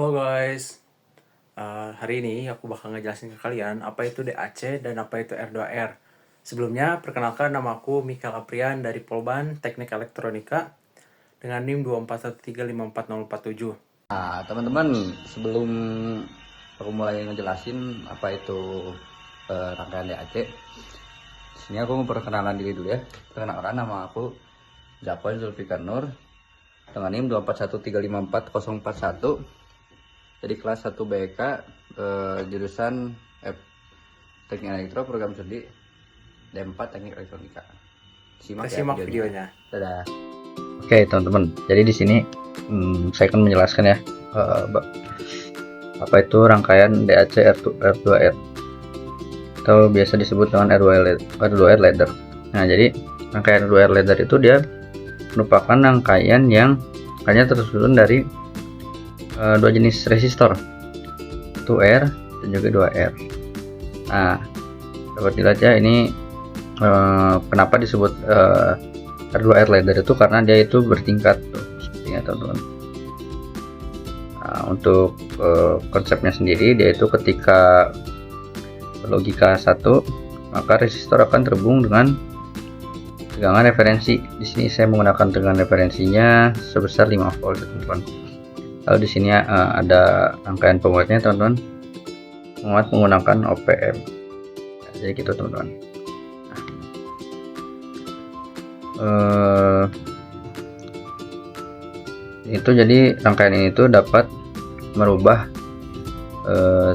Halo guys, hari ini aku bakal ngejelasin ke kalian apa itu DAC dan apa itu R2R. Sebelumnya, perkenalkan nama aku Mikael Aprian dari Polban Teknik Elektronika dengan NIM 241354047. Nah, teman-teman, sebelum aku mulai ngejelasin apa itu rangkaian DAC, sini aku mau perkenalan diri dulu ya. Perkenalkan, nama aku Japon Zulfikar Nur dengan NIM 241354041 dari kelas 1 BK jurusan Teknik Elektro Program Studi D4 Teknik Elektronika. Kita simak videonya. Dadah. Oke teman-teman, jadi di sini saya akan menjelaskan ya apa itu rangkaian DAC R2R atau biasa disebut dengan R2R ladder. Nah, jadi rangkaian R2R ladder itu dia merupakan rangkaian yang hanya tersusun dari dua jenis resistor, 1R dan juga 2R. Nah, dapat dilihat ya ini kenapa disebut R2R ladder itu karena dia itu bertingkat tuh, sepertinya teman-teman. Nah, untuk konsepnya sendiri dia itu ketika logika 1 maka resistor akan terhubung dengan tegangan referensi. Di sini saya menggunakan tegangan referensinya sebesar 5 volt teman-teman. Lalu di sini ada rangkaian penguatnya teman-teman. Penguat menggunakan OPM. Nah, jadi gitu teman-teman. Itu jadi rangkaian ini tuh dapat merubah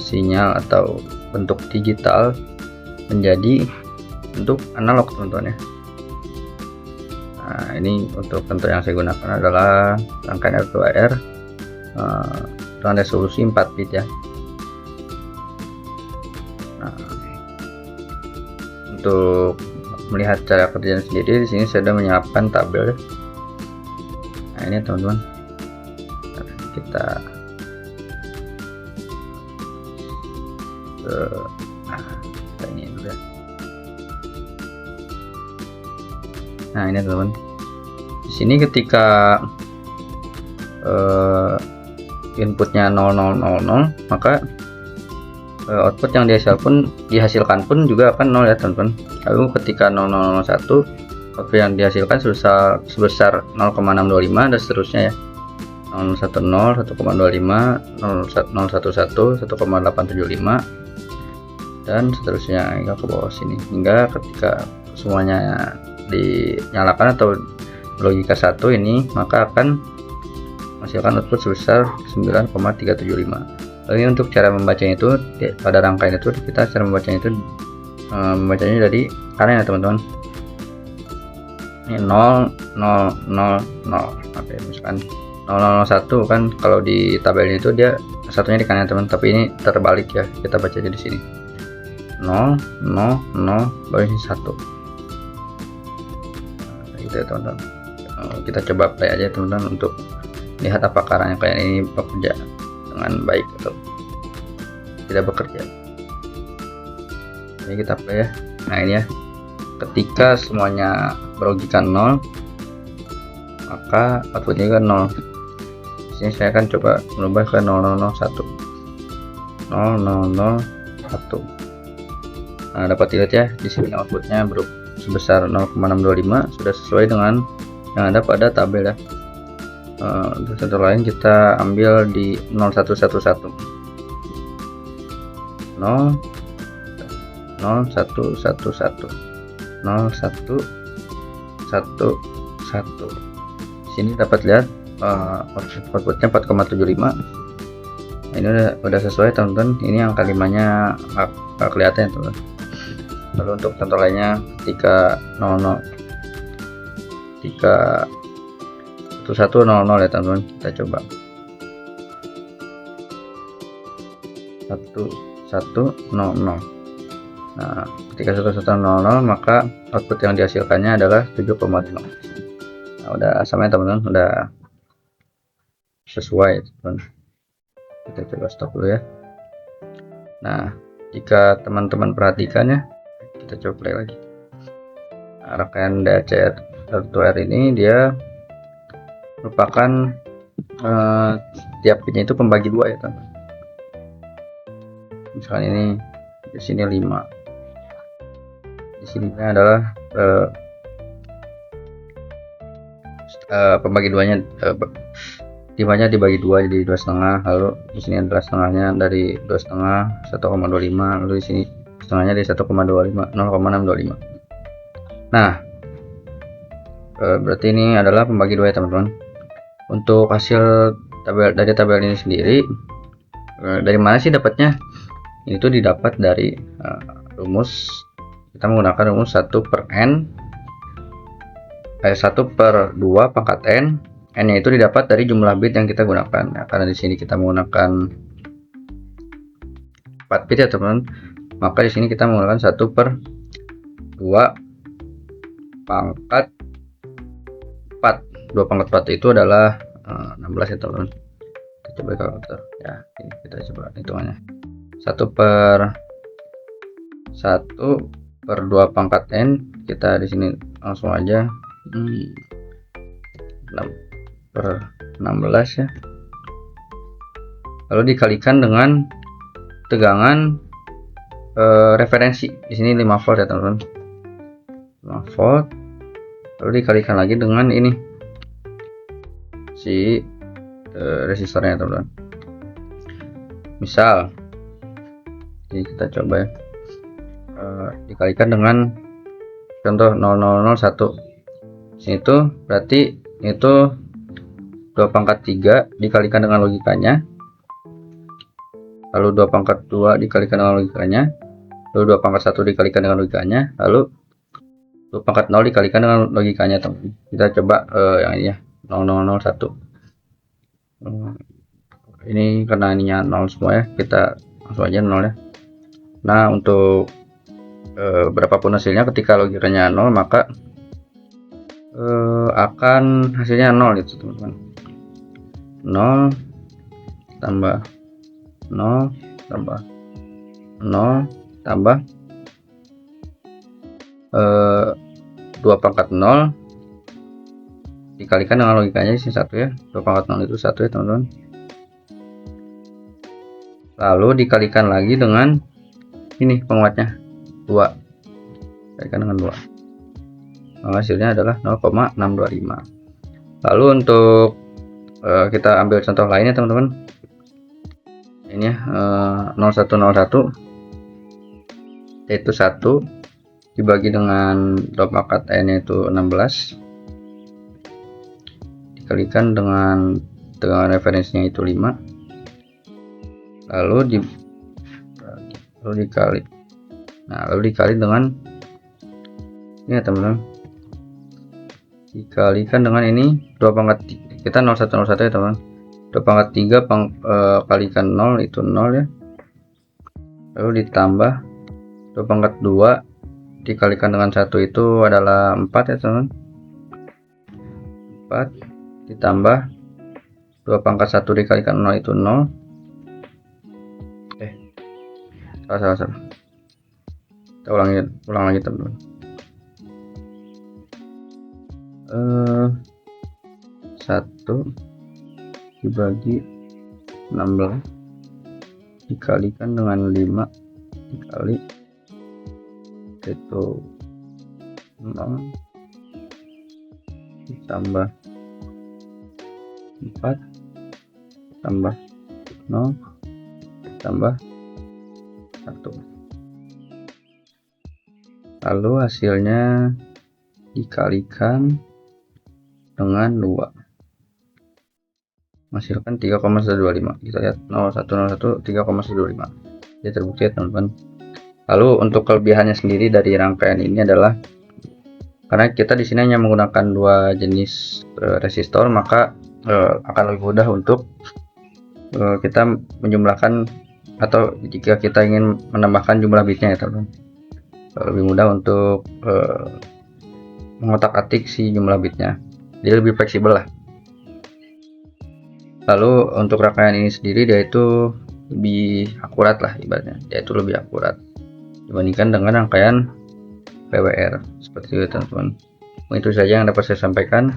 sinyal atau bentuk digital menjadi bentuk analog teman-teman ya. Nah, ini untuk bentuk yang saya gunakan adalah rangkaian R2R dengan resolusi 4 bit ya. Nah, untuk melihat cara kerjanya sendiri di sini saya sudah menyiapkan tabel. Nah, ini teman-teman. Kita ini dulu ya. Nah, ini teman-teman. Di sini ketika inputnya 0000 maka output yang dihasilkan pun juga akan 0 ya teman-teman. Lalu ketika 0001 output yang dihasilkan sebesar 0,625 dan seterusnya ya. 010, 1,25, 011, 1,875 dan seterusnya hingga ke bawah sini, hingga ketika semuanya dinyalakan atau logika 1 ini maka akan menghasilkan output sebesar 9,375. Lalu untuk cara membacanya itu pada rangkaian itu kita cara membacanya dari kanan ya teman-teman. Ini 0 0 0 0. Oke, misalkan 001 kan kalau di tabelnya itu dia satunya di kanan teman, tapi ini terbalik ya, kita baca aja di sini 0 0 0 baru ini 1. Nah, gitu ya teman-teman. Kita coba play aja teman-teman untuk lihat apakah rangkaian ini bekerja dengan baik atau tidak bekerja. Ini kita play ya. Nah, ini ya, ketika semuanya berlogika 0 maka outputnya kan 0. Sini saya akan coba merubah ke 0001. 0001. Nah, dapat dilihat ya di sini outputnya sebesar 0,625 sudah sesuai dengan yang ada pada tabel ya. Untuk contoh lain kita ambil di 0111. 0 0111 0111. Sini dapat lihat outputnya 4,75. Nah, ini udah sesuai teman-teman. Ini angka 5-nya nggak kelihatan teman-teman. Lalu untuk contoh lainnya ketika 00 1100 ya teman-teman, kita coba 1100. Nah, ketika 1100 maka output yang dihasilkannya adalah 7,5. Nah, udah sama ya teman-teman, udah sesuai teman. Kita coba stop dulu ya. Nah, jika teman-teman perhatikan ya, kita coba play lagi. Nah, rangkaian DAC R2R ini dia merupakan tiap bitnya itu pembagi dua ya teman. Misalnya ini di sini 5, di sini adalah pembagi duanya, 5-nya dibagi 2 jadi 2,5, lalu di sini adalah setengahnya dari 2,5 1,25, lalu di sini setengahnya dari 1,25 0,625. Nah, berarti ini adalah pembagi 2 ya teman-teman. Untuk hasil tabel ini sendiri, dari mana sih dapatnya? Itu didapat dari rumus, kita menggunakan rumus 1/n 1/2 pangkat n. N-nya itu didapat dari jumlah bit yang kita gunakan. Nah, karena di sini kita menggunakan 4 bit ya teman-teman, maka di sini kita menggunakan 1/2 pangkat 4. 2 pangkat 4 itu adalah 16 ya teman-teman. Kita coba kalkulator ya, ini kita coba hitungannya. 1/2 pangkat n, kita di sini langsung aja 6/16 ya, lalu dikalikan dengan tegangan referensi, di sini 5 volt ya teman-teman, 5 volt, lalu dikalikan lagi dengan ini si resistornya teman-teman. Misal ini kita coba ya, dikalikan dengan contoh 0001, sini tuh berarti itu 2 pangkat 3 dikalikan dengan logikanya, lalu 2 pangkat 2 dikalikan dengan logikanya, lalu 2 pangkat 1 dikalikan dengan logikanya, lalu 2 pangkat 0 dikalikan dengan logikanya teman. Kita coba yang ini ya, 0001. Ini karena ininya 0 semua ya, kita langsung aja 0 ya. Nah, untuk berapapun hasilnya, ketika logikanya 0 maka akan hasilnya 0 itu teman-teman. 0 tambah 0 tambah 0 tambah 2 pangkat 0 dikalikan dengan logikanya di sini 1 ya. 2 pangkat 0 itu 1 ya teman-teman. Lalu dikalikan lagi dengan ini penguatnya 2, dikalikan dengan 2, maka hasilnya adalah 0,625. Lalu untuk kita ambil contoh lainnya teman-teman, ini ya, 0101 yaitu 1 dibagi dengan 2 pangkat n yaitu 16 dikalikan dengan tegangan referensinya itu 5, lalu dikali dengan ini ya teman-teman, dikalikan dengan ini 2 pangkat, kita 0101 ya teman-teman, 2 pangkat 3 kalikan 0 itu 0 ya, lalu ditambah 2 pangkat 2 dikalikan dengan 1 itu adalah 4 ya teman-teman, 4 ditambah 2 pangkat 1 dikalikan 0 itu 0, salah. Kita ulang lagi teman-teman. 1 dibagi 16 dikalikan dengan 5 dikali itu 0 ditambah 4 tambah 0 tambah 1, lalu hasilnya dikalikan dengan 2 menghasilkan 3,125. Kita lihat 0101 3,125, dia terbukti ya teman-teman. Lalu untuk kelebihannya sendiri dari rangkaian ini adalah karena kita di sini hanya menggunakan 2 jenis resistor, maka akan lebih mudah untuk kita menjumlahkan, atau jika kita ingin menambahkan jumlah bitnya ya teman-teman, lebih mudah untuk mengotak-atik si jumlah bitnya, jadi lebih fleksibel lah. Lalu untuk rangkaian ini sendiri dia itu lebih akurat lah, ibaratnya dia itu lebih akurat dibandingkan dengan rangkaian PWR seperti itu teman-teman. Itu saja yang dapat saya sampaikan.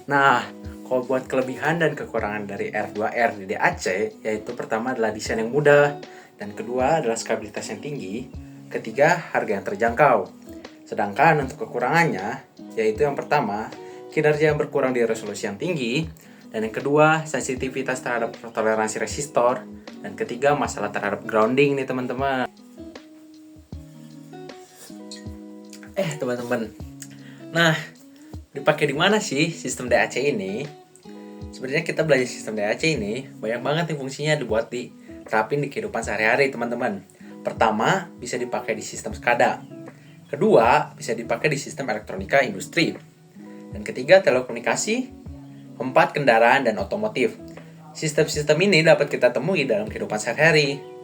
Nah, Kalau buat kelebihan dan kekurangan dari R2R di DAC, yaitu pertama adalah desain yang mudah, dan kedua adalah stabilitas yang tinggi, ketiga harga yang terjangkau. Sedangkan untuk kekurangannya, yaitu yang pertama, kinerja yang berkurang di resolusi yang tinggi, dan yang kedua, sensitivitas terhadap toleransi resistor, dan ketiga, masalah terhadap grounding nih teman-teman. Teman-teman, nah dipakai di mana sih sistem DAC ini? Sebenarnya kita belajar sistem DAC ini banyak banget nih fungsinya dibuat diterapin di kehidupan sehari-hari teman-teman. Pertama, bisa dipakai di sistem SCADA. Kedua, bisa dipakai di sistem elektronika industri. Dan ketiga, telekomunikasi. Keempat, kendaraan dan otomotif. Sistem-sistem ini dapat kita temui dalam kehidupan sehari-hari.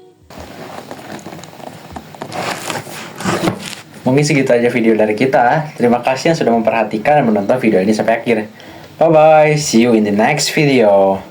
Mungkin segitu aja video dari kita. Terima kasih yang sudah memperhatikan dan menonton video ini sampai akhir. Bye-bye. See you in the next video.